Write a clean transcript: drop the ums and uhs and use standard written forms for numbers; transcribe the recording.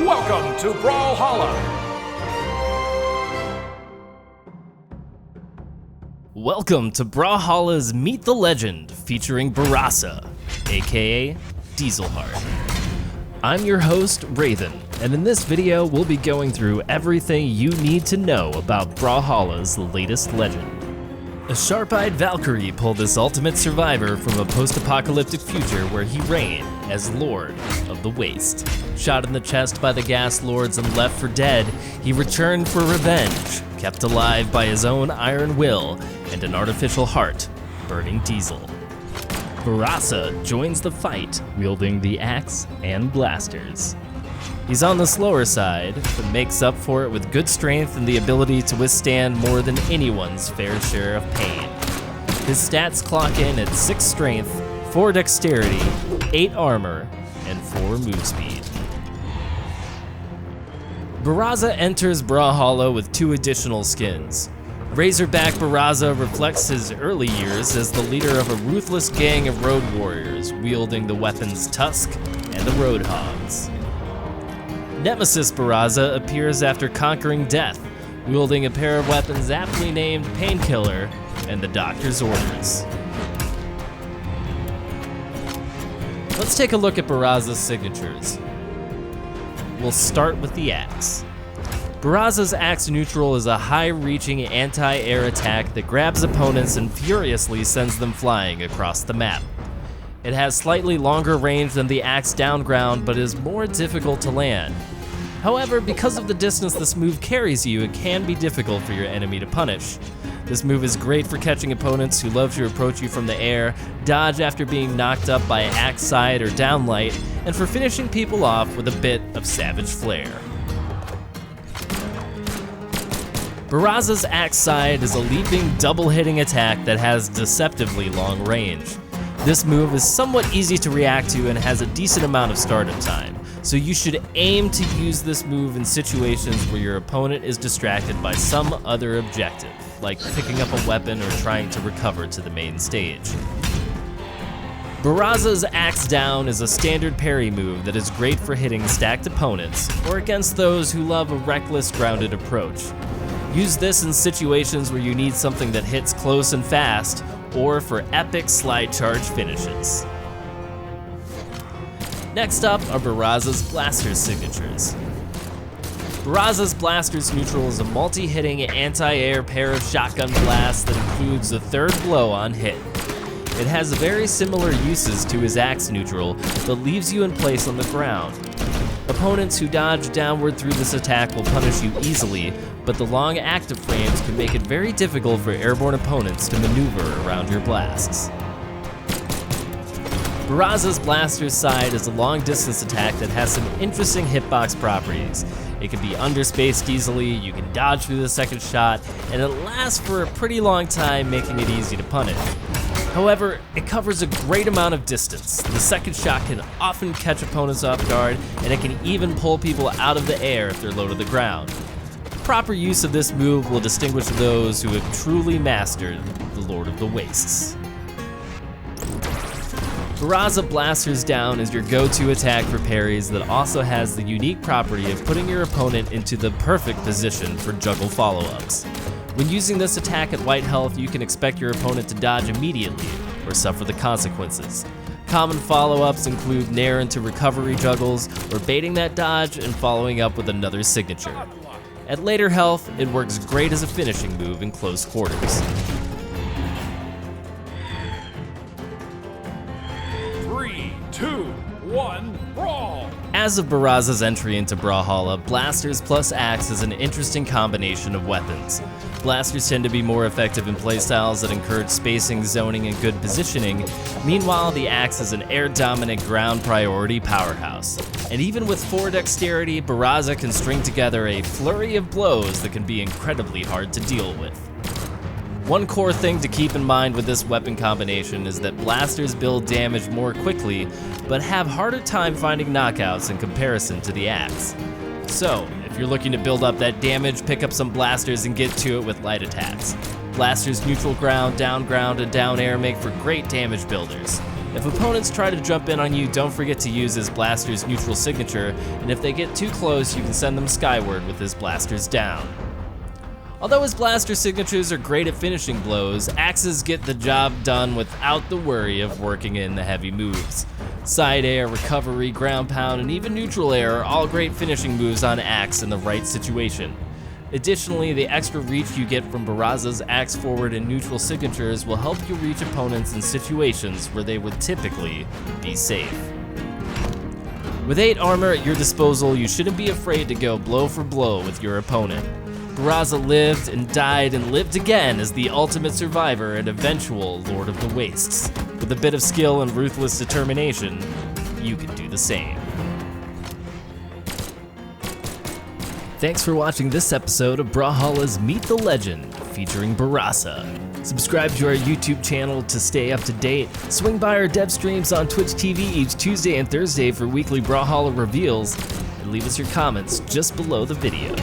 Welcome to Brawlhalla! Welcome to Brawlhalla's Meet the Legend, featuring Barraza, aka Dieselheart. I'm your host, Raven, and in this video we'll be going through everything you need to know about Brawlhalla's latest legend. A sharp-eyed Valkyrie pulled this ultimate survivor from a post-apocalyptic future where he reigned as Lord of the Waste. Shot in the chest by the gas lords and left for dead, he returned for revenge, kept alive by his own iron will and an artificial heart, burning diesel. Barraza joins the fight, wielding the axe and blasters. He's on the slower side, but makes up for it with good strength and the ability to withstand more than anyone's fair share of pain. His stats clock in at 6 strength, 4 dexterity, 8 armor, and 4 movespeed. Barraza enters Brawlhalla with 2 additional skins. Razorback Barraza reflects his early years as the leader of a ruthless gang of road warriors, wielding the weapons Tusk and the Roadhogs. Nemesis Barraza appears after conquering death, wielding a pair of weapons aptly named Painkiller and the Doctor's Orders. Let's take a look at Barraza's signatures. We'll start with the axe. Barraza's axe neutral is a high-reaching anti-air attack that grabs opponents and furiously sends them flying across the map. It has slightly longer range than the axe downground, but is more difficult to land. However, because of the distance this move carries you, it can be difficult for your enemy to punish. This move is great for catching opponents who love to approach you from the air, dodge after being knocked up by axe side or downlight, and for finishing people off with a bit of savage flair. Barraza's axe side is a leaping, double-hitting attack that has deceptively long range. This move is somewhat easy to react to and has a decent amount of startup time, so you should aim to use this move in situations where your opponent is distracted by some other objective, like picking up a weapon or trying to recover to the main stage. Barraza's Axe Down is a standard parry move that is great for hitting stacked opponents or against those who love a reckless, grounded approach. Use this in situations where you need something that hits close and fast, or for epic slide charge finishes. Next up are Barraza's Blaster's signatures. Barraza's Blaster's neutral is a multi-hitting anti-air pair of shotgun blasts that includes a 3rd blow on hit. It has very similar uses to his axe neutral, but leaves you in place on the ground. Opponents who dodge downward through this attack will punish you easily, but the long active frames can make it very difficult for airborne opponents to maneuver around your blasts. Barraza's Blaster's side is a long-distance attack that has some interesting hitbox properties. It can be underspaced easily, you can dodge through the second shot, and it lasts for a pretty long time, making it easy to punish. However, it covers a great amount of distance. The second shot can often catch opponents off guard, and it can even pull people out of the air if they're low to the ground. Proper use of this move will distinguish those who have truly mastered the Lord of the Wastes. Barraza Blaster's Down is your go-to attack for parries that also has the unique property of putting your opponent into the perfect position for juggle follow-ups. When using this attack at white health, you can expect your opponent to dodge immediately or suffer the consequences. Common follow-ups include nair into recovery juggles or baiting that dodge and following up with another signature. At later health, it works great as a finishing move in close quarters. 3, 2, 1, brawl! As of Barraza's entry into Brawlhalla, Blasters plus Axe is an interesting combination of weapons. Blasters tend to be more effective in playstyles that encourage spacing, zoning, and good positioning. Meanwhile, the Axe is an air-dominant ground priority powerhouse. And even with 4 dexterity, Barraza can string together a flurry of blows that can be incredibly hard to deal with. One core thing to keep in mind with this weapon combination is that blasters build damage more quickly, but have harder time finding knockouts in comparison to the axe. So, if you're looking to build up that damage, pick up some blasters and get to it with light attacks. Blasters neutral ground, and down air make for great damage builders. If opponents try to jump in on you, don't forget to use his blaster's neutral signature, and if they get too close, you can send them skyward with his blaster's down. Although his blaster signatures are great at finishing blows, axes get the job done without the worry of working in the heavy moves. Side air, recovery, ground pound, and even neutral air are all great finishing moves on axe in the right situation. Additionally, the extra reach you get from Barraza's axe forward and neutral signatures will help you reach opponents in situations where they would typically be safe. With 8 armor at your disposal, you shouldn't be afraid to go blow for blow with your opponent. Barraza lived and died and lived again as the ultimate survivor and eventual Lord of the Wastes. With a bit of skill and ruthless determination, you can do the same. Thanks for watching this episode of Brawlhalla's Meet the Legend, featuring Barraza. Subscribe to our YouTube channel to stay up to date, swing by our dev streams on Twitch TV each Tuesday and Thursday for weekly Brawlhalla reveals, and leave us your comments just below the video.